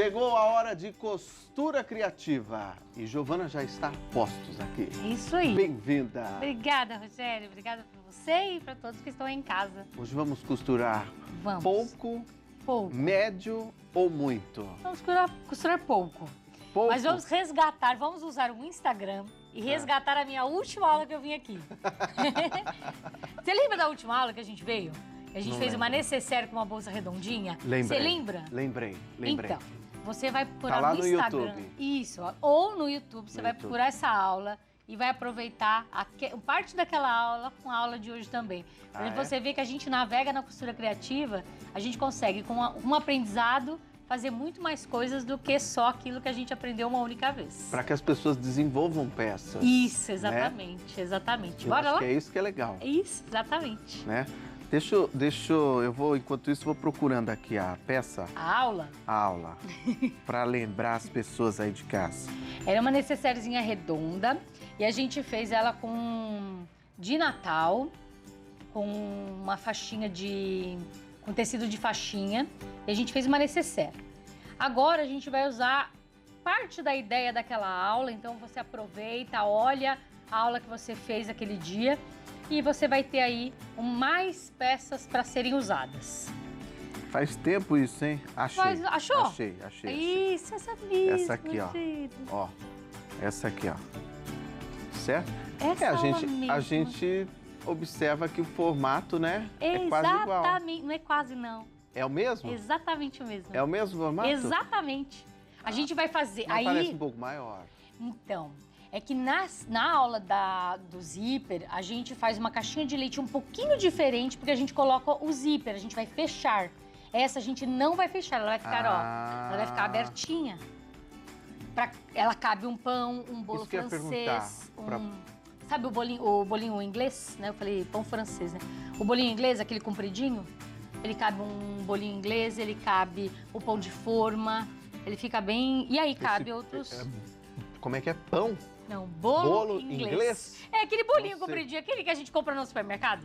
Chegou a hora de costura criativa e Giovana já está a postos aqui. Isso aí. Bem-vinda. Obrigada, Rogério. Obrigada por você e para todos que estão aí em casa. Hoje vamos costurar pouco, médio ou muito? Vamos costurar pouco. Pouco? Mas vamos resgatar, vamos usar o Instagram e resgatar a minha última aula que eu vim aqui. Você lembra da última aula que a gente veio? A gente fez uma necessaire com uma bolsa redondinha. Lembrei. Você lembra? Lembrei. Então, você vai procurar tá lá no Instagram. YouTube. Isso, ou no YouTube, você vai procurar essa aula e vai aproveitar parte daquela aula com a aula de hoje também. Pra você ver que a gente navega na costura criativa, a gente consegue, com um aprendizado, fazer muito mais coisas do que só aquilo que a gente aprendeu uma única vez. Para que as pessoas desenvolvam peças. Isso, exatamente, né? Exatamente. Bora lá? É isso que é legal. Isso, exatamente. Né? Enquanto isso, vou procurando aqui a peça. A aula? A aula. Para lembrar as pessoas aí de casa. Era uma necessairezinha redonda e a gente fez ela de Natal, com uma faixinha com tecido de faixinha, e a gente fez uma necessaire. Agora a gente vai usar parte da ideia daquela aula, então você aproveita, olha a aula que você fez aquele dia e você vai ter aí mais peças para serem usadas. Faz tempo isso, hein? Achei. Achou? Achei. Isso, essa mesmo. Essa aqui, ó. Essa aqui, ó. Certo? A gente observa que o formato, né? É quase igual. Exatamente. Não é quase, não. É o mesmo? Exatamente o mesmo. É o mesmo formato? Exatamente. A gente vai fazer... Mas parece um pouco maior. Então, é que na aula do zíper, a gente faz uma caixinha de leite um pouquinho diferente, porque a gente coloca o zíper, a gente vai fechar. Essa a gente não vai fechar, ela vai ficar, ela vai ficar abertinha. Ela cabe um pão, um bolo francês, sabe o bolinho inglês, né? Eu falei pão francês, né? O bolinho inglês, aquele compridinho, ele cabe um bolinho inglês, ele cabe o pão de forma, ele fica bem... E aí cabe outros... Como é que é? Pão? Não, bolo inglês. É aquele bolinho compridinho, aquele que a gente compra no supermercado.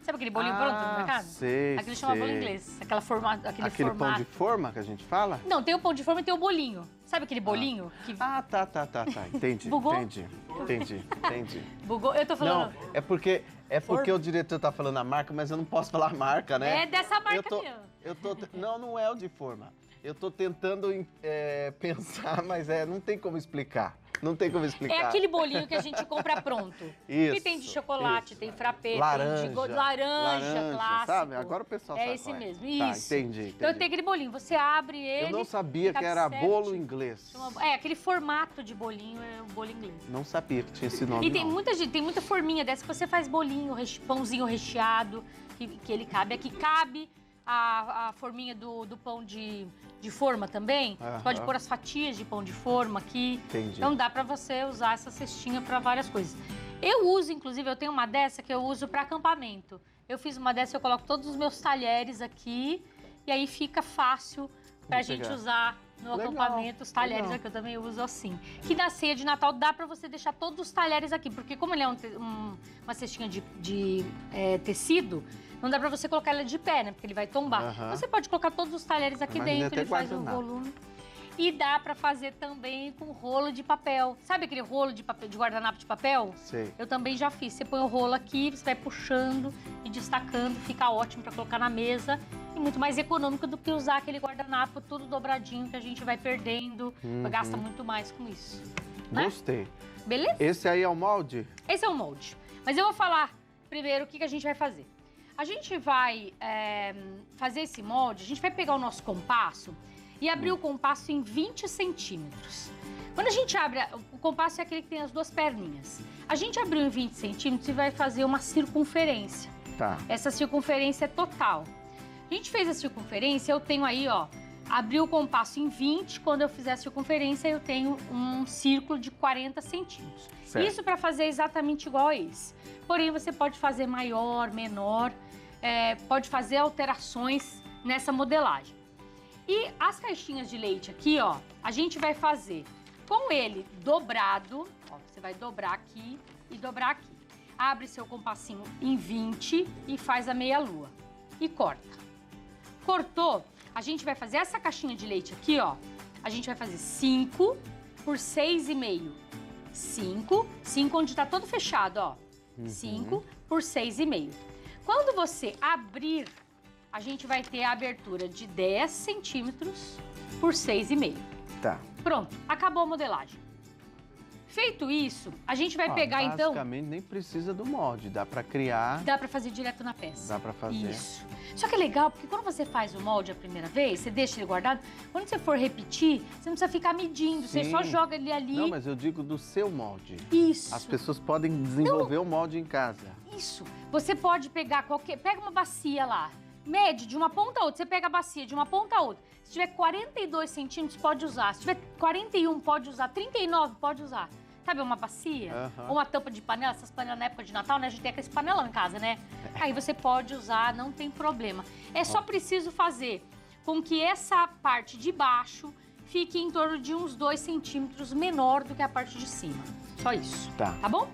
Sabe aquele bolinho pronto no mercado? Aquele chama bolo inglês. Aquele formato. Pão de forma que a gente fala? Não, tem o pão de forma e tem o bolinho. Sabe aquele bolinho? Tá. Entendi. Bugou? Entendi. Bugou? Eu tô falando... Não, é porque o diretor tá falando a marca, mas eu não posso falar a marca, né? É dessa marca mesmo. Não é o de forma. Eu tô tentando pensar, mas não tem como explicar. Não tem como explicar. É aquele bolinho que a gente compra pronto. Isso. Que tem de chocolate, tem frappé, laranja, tem de laranja clássico. Sabe? Agora o pessoal sabe. É esse mesmo, Tá, isso. entendi. Então tem aquele bolinho, você abre ele... Eu não sabia que era bolo inglês. Aquele formato de bolinho é o bolo inglês. Não sabia que tinha esse nome, E tem muita forminha dessa que você faz bolinho, pãozinho recheado, que ele cabe. Aqui cabe a forminha do pão de forma também. Você pode pôr as fatias de pão de forma aqui. Entendi. Então dá pra você usar essa cestinha pra várias coisas. Eu uso, inclusive, eu tenho uma dessa que eu uso pra acampamento. Eu fiz uma dessa, eu coloco todos os meus talheres aqui e aí fica fácil pra gente usar no acampamento. Os talheres aqui eu também uso assim. Que na ceia de Natal dá pra você deixar todos os talheres aqui, porque como ele é uma cestinha de tecido, não dá pra você colocar ela de pé, né? Porque ele vai tombar. Você pode colocar todos os talheres aqui dentro, ele faz um volume. E dá pra fazer também com rolo de papel. Sabe aquele rolo de guardanapo de papel? Sei. Eu também já fiz. Você põe o rolo aqui, você vai puxando e destacando, fica ótimo pra colocar na mesa. E muito mais econômico do que usar aquele guardanapo tudo dobradinho que a gente vai perdendo. Gasta muito mais com isso. Né? Gostei. Beleza? Esse aí é o molde? Esse é o molde. Mas eu vou falar primeiro o que a gente vai fazer. A gente vai fazer esse molde, a gente vai pegar o nosso compasso e abrir o compasso em 20 centímetros. Quando a gente abre, o compasso é aquele que tem as duas perninhas. A gente abriu em 20 centímetros e vai fazer uma circunferência. Tá. Essa circunferência é total. A gente fez a circunferência, eu tenho aí, ó, abri o compasso em 20, quando eu fizer a circunferência eu tenho um círculo de 40 centímetros. Certo. Isso para fazer exatamente igual a esse. Porém, você pode fazer maior, menor, pode fazer alterações nessa modelagem. E as caixinhas de leite aqui, ó, a gente vai fazer com ele dobrado, ó, você vai dobrar aqui e dobrar aqui. Abre seu compassinho em 20 e faz a meia-lua e corta. Cortou, a gente vai fazer essa caixinha de leite aqui, ó, a gente vai fazer 5 por 6,5. 5 onde tá todo fechado, ó. 5 por 6,5. Quando você abrir, a gente vai ter a abertura de 10 centímetros por 6,5. Tá. Pronto, acabou a modelagem. Feito isso, a gente vai pegar então... Basicamente nem precisa do molde, dá pra criar... Dá pra fazer direto na peça. Dá pra fazer. Isso. Só que é legal, porque quando você faz o molde a primeira vez, você deixa ele guardado, quando você for repetir, você não precisa ficar medindo, você só joga ele ali. Não, mas eu digo do seu molde. Isso. As pessoas podem desenvolver o molde em casa. Isso. Você pode pegar pega uma bacia lá, mede de uma ponta a outra, você pega a bacia de uma ponta a outra. Se tiver 42 centímetros, pode usar. Se tiver 41, pode usar. 39, pode usar. Sabe, uma bacia? Ou uma tampa de panela, essas panelas na época de Natal, né? A gente tem aqueles panelão em casa, né? Aí você pode usar, não tem problema. É só preciso fazer com que essa parte de baixo fique em torno de uns 2 centímetros menor do que a parte de cima. Só isso. Tá bom?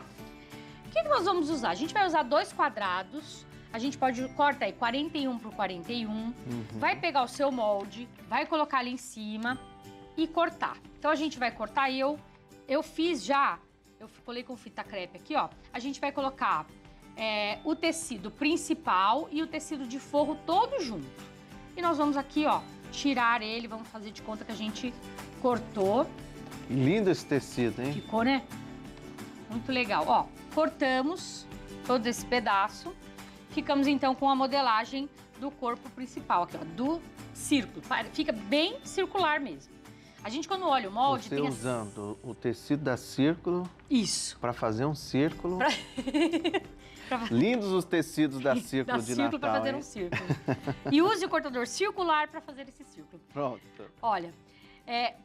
O que nós vamos usar? A gente vai usar 2 quadrados. A gente pode cortar aí 41 por 41. Vai pegar o seu molde, vai colocar ali em cima e cortar. Então a gente vai cortar e eu fiz já, eu colei com fita crepe aqui, ó. A gente vai colocar o tecido principal e o tecido de forro todo junto. E nós vamos aqui, ó, tirar ele, vamos fazer de conta que a gente cortou. Lindo esse tecido, hein? Ficou, né? Muito legal. Ó, cortamos todo esse pedaço. Ficamos então com a modelagem do corpo principal aqui, ó, do círculo. Fica bem circular mesmo. A gente, quando olha o molde... Você usando o tecido da círculo... Isso. Para fazer um círculo. Lindos os tecidos da círculo de Natal, para fazer um círculo. E use o cortador circular para fazer esse círculo. Pronto. Olha,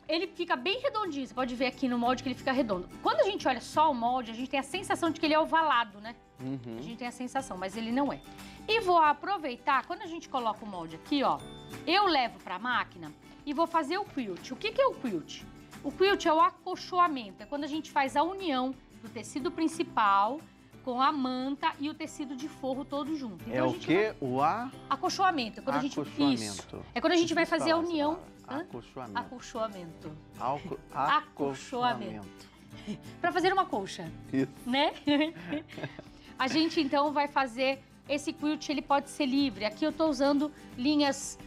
ele fica bem redondinho. Você pode ver aqui no molde que ele fica redondo. Quando a gente olha só o molde, a gente tem a sensação de que ele é ovalado, né? A gente tem a sensação, mas ele não é. E vou aproveitar, quando a gente coloca o molde aqui, ó, eu levo para a máquina... E vou fazer o quilt. O que é o quilt? O quilt é o acolchoamento. É quando a gente faz a união do tecido principal com a manta e o tecido de forro todo junto. Então, o quê? Acolchoamento. É quando a gente... Isso. É quando a gente vai fazer a união... Acolchoamento. Acolchoamento. Acolchoamento. Para fazer uma colcha. Isso. Né? A gente, então, vai fazer... Esse quilt, ele pode ser livre. Aqui eu tô usando linhas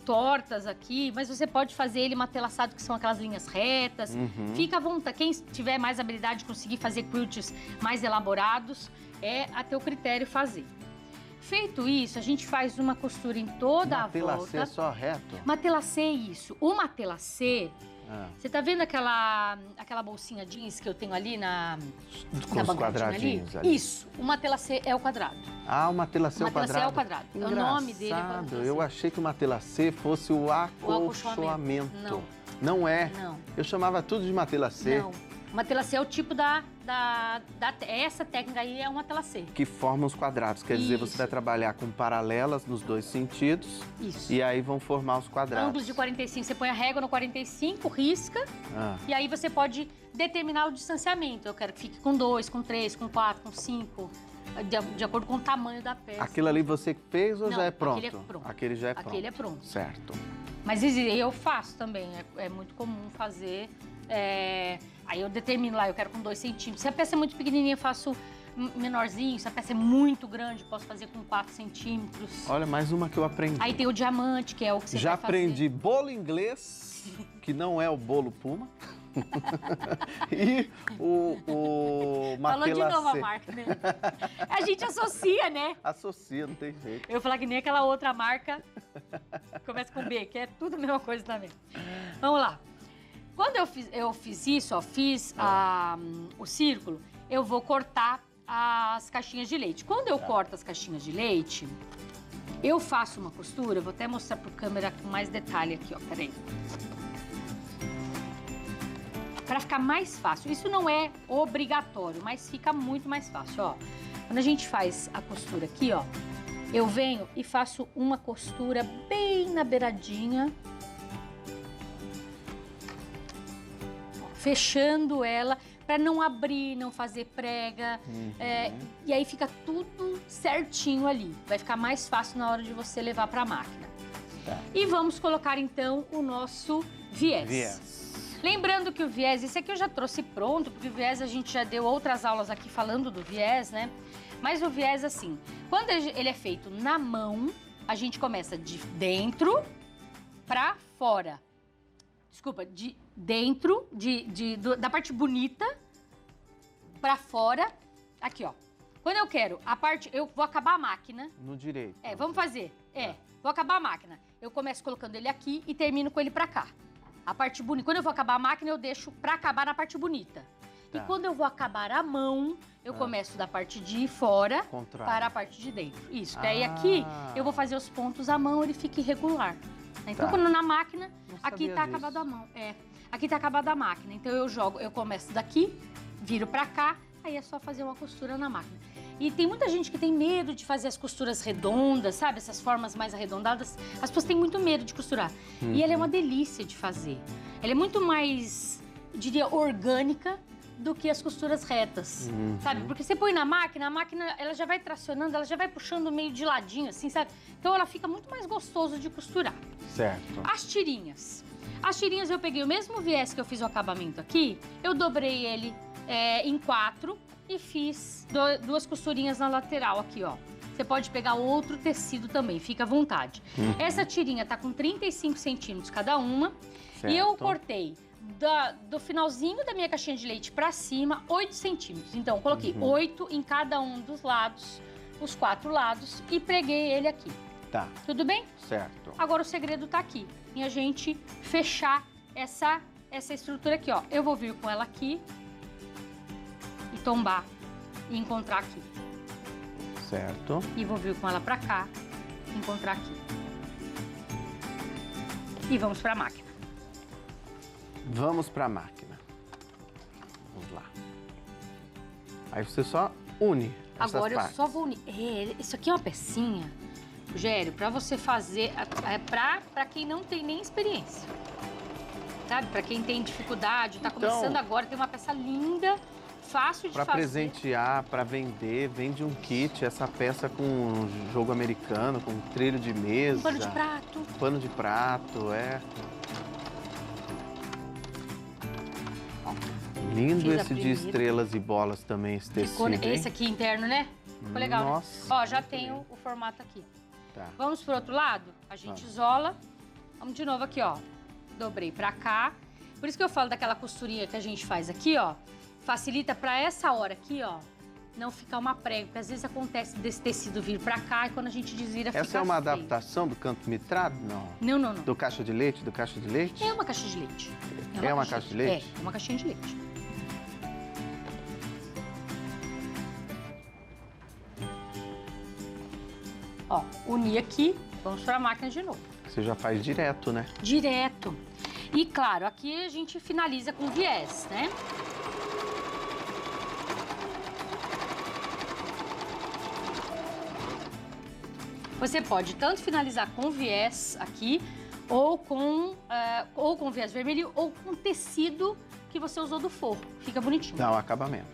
tortas aqui, mas você pode fazer ele matelaçado, que são aquelas linhas retas. Fica à vontade. Quem tiver mais habilidade de conseguir fazer quilts mais elaborados, é a teu critério fazer. Feito isso, a gente faz uma costura em toda a volta. Matelacê só reto? Matelacê, isso. O matelacê... Você tá vendo aquela bolsinha jeans que eu tenho ali com os quadradinhos ali? Isso, o matelacê é o quadrado. Ah, o matelacê é o quadrado? O quadrado. O nome dele é quadrado. Eu achei que o matelacê fosse o acolchoamento. Não é? Não. Eu chamava tudo de matelacê. Não. O matelacê é o tipo essa técnica aí é um matelacê. Que forma os quadrados, quer dizer, você vai trabalhar com paralelas nos 2 sentidos. Isso. E aí vão formar os quadrados. Ângulos de 45, você põe a régua no 45, risca. E aí você pode determinar o distanciamento. Eu quero que fique com 2, com 3, com 4, com 5, de acordo com o tamanho da peça. Aquilo ali você fez ou não, já é pronto? Aquele é pronto. Aquele já é pronto. Aquele é pronto. Certo. Mas eu faço também, é muito comum fazer... Aí eu determino lá, eu quero com 2 centímetros. Se a peça é muito pequenininha, eu faço menorzinho. Se a peça é muito grande, posso fazer com 4 centímetros. Olha, mais uma que eu aprendi. Aí tem o diamante, que é o que você já vai fazer. aprendi bolo inglês, que não é o bolo Puma. E o matelacê. Falou de novo a marca, né? A gente associa, né? Associa, não tem jeito. Eu vou falar que nem aquela outra marca, começa com B, que é tudo a mesma coisa também. Vamos lá. Quando eu fiz isso, ó, o círculo, eu vou cortar as caixinhas de leite. Quando eu corto as caixinhas de leite, eu faço uma costura, vou até mostrar para a câmera com mais detalhe aqui, ó, peraí. Para ficar mais fácil. Isso não é obrigatório, mas fica muito mais fácil, ó. Quando a gente faz a costura aqui, ó, eu venho e faço uma costura bem na beiradinha, fechando ela para não abrir, não fazer prega. E aí fica tudo certinho ali. Vai ficar mais fácil na hora de você levar para a máquina. E vamos colocar então o nosso Viés. Lembrando que o viés, esse aqui eu já trouxe pronto, porque o viés a gente já deu outras aulas aqui falando do viés, né? Mas o viés, assim, quando ele é feito na mão, a gente começa de dentro pra fora. Desculpa, de dentro, da parte bonita pra fora. Aqui, ó. Quando eu quero a parte, eu vou acabar a máquina. No direito. Vamos fazer. Vou acabar a máquina. Eu começo colocando ele aqui e termino com ele pra cá. A parte bonita. Quando eu vou acabar a máquina, eu deixo pra acabar na parte bonita. Tá. E quando eu vou acabar a mão, eu começo da parte de fora para a parte de dentro. Isso. Daí aqui, eu vou fazer os pontos à mão, ele fica irregular. Então, quando na máquina, aqui tá acabado a mão. Aqui tá acabada a máquina. Então, eu começo daqui, viro pra cá, aí é só fazer uma costura na máquina. E tem muita gente que tem medo de fazer as costuras redondas, sabe? Essas formas mais arredondadas. As pessoas têm muito medo de costurar. E ela é uma delícia de fazer. Ela é muito mais, diria, orgânica do que as costuras retas, sabe? Porque você põe na máquina, a máquina ela já vai tracionando, ela já vai puxando meio de ladinho, assim, sabe? Então ela fica muito mais gostoso de costurar. Certo. As tirinhas. As tirinhas eu peguei o mesmo viés que eu fiz o acabamento aqui, eu dobrei ele em 4 e fiz 2 costurinhas na lateral aqui, ó. Você pode pegar outro tecido também, fica à vontade. Essa tirinha tá com 35 centímetros cada uma. Certo. E eu cortei do finalzinho da minha caixinha de leite pra cima, 8 centímetros. Então, eu coloquei 8 em cada um dos lados, os 4 lados, e preguei ele aqui. Tá. Tudo bem? Certo. Agora o segredo tá aqui, em a gente fechar essa estrutura aqui, ó. Eu vou vir com ela aqui e tombar e encontrar aqui. Certo. E vou vir com ela pra cá e encontrar aqui. E vamos pra máquina. Vamos pra máquina. Vamos lá. Aí você só une essas Agora partes. Eu só vou unir. Isso aqui é uma pecinha, Rogério, pra você fazer, pra quem não tem nem experiência. Sabe? Pra quem tem dificuldade, tá começando agora, tem uma peça linda, fácil de fazer. Pra presentear, pra vender, vende um kit, essa peça com jogo americano, com trilho de mesa. Pano de prato. Pano de prato, Lindo esse de estrelas e bolas também, esse tecido, esse aqui interno, né? Ficou legal, Nossa, né? Ó, já tenho o formato aqui. Tá. Vamos pro outro lado? A gente isola. Vamos de novo aqui, ó. Dobrei pra cá. Por isso que eu falo daquela costurinha que a gente faz aqui, ó. Facilita pra essa hora aqui, ó, não ficar uma prega. Porque às vezes acontece desse tecido vir pra cá e quando a gente desvira fica Essa é uma feio. adaptação do canto mitrado? Não. Não, não, não. Do caixa de leite? Do caixa de leite? É uma caixa de leite. É uma caixa de leite? É uma caixinha de leite. Ó, uni aqui, vamos para a máquina de novo. Você já faz direto, né? Direto. E claro, aqui a gente finaliza com viés, né? Você pode tanto finalizar com viés aqui, ou com viés vermelho, ou com tecido que você usou do forro. Fica bonitinho. Dá um acabamento.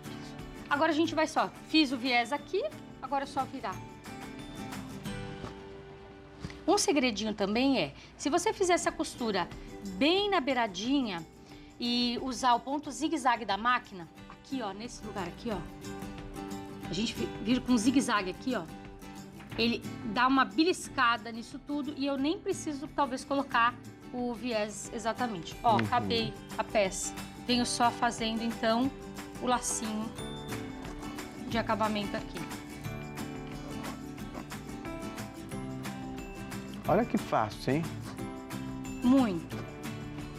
Agora a gente vai só, fiz o viés aqui, agora é só virar. Um segredinho também é, se você fizer essa costura bem na beiradinha e usar o ponto zigue-zague da máquina, aqui ó, nesse lugar aqui ó, a gente vira com zigue-zague aqui ó, ele dá uma beliscada nisso tudo e eu nem preciso talvez colocar o viés exatamente. Ó, acabei a peça, venho só fazendo então o lacinho de acabamento aqui. Olha que fácil, hein? Muito.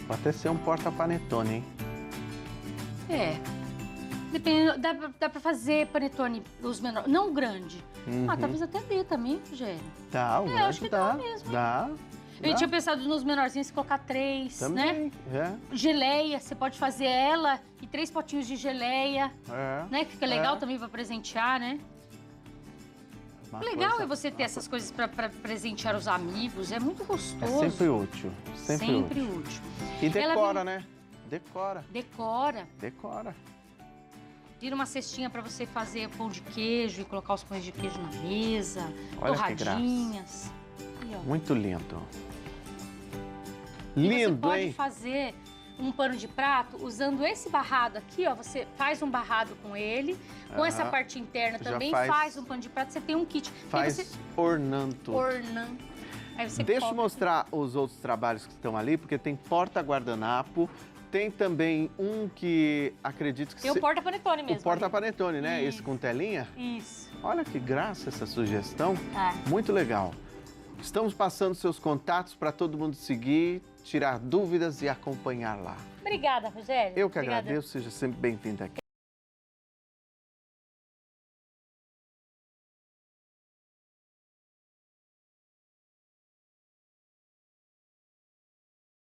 Pode até ser um porta-panetone, hein? É. Dependendo, dá pra fazer panetone, os menores, não grande. Talvez até dê também, Rogério. Dá, o grande acho que dá mesmo. Dá. Eu tinha pensado nos menorzinhos, colocar 3, também, né? Geleia, você pode fazer ela e 3 potinhos de geleia, né? Que fica legal também pra presentear, né? O legal é você ter essas coisas para presentear os amigos, é muito gostoso. É sempre útil, sempre útil. E decora, né? Decora. Decora. Vira uma cestinha para você fazer pão de queijo e colocar os pães de queijo na mesa, olha torradinhas. Muito lindo. Lindo, você pode hein? fazer um pano de prato usando esse barrado aqui, ó. Você faz um barrado com ele, com essa parte interna também, faz um pano de prato, você tem um kit. Faz você... ornando tudo. Aí você Deixa eu mostrar os outros trabalhos que estão ali, porque tem porta-guardanapo, tem também um que acredito que... Tem o porta-panetone mesmo. O porta-panetone, né? Isso. Esse com telinha. Isso. Olha que graça essa sugestão. Muito legal. Estamos passando seus contatos para todo mundo seguir, tirar dúvidas e acompanhar lá. Obrigada, Rogério. Eu que agradeço, seja sempre bem-vinda aqui.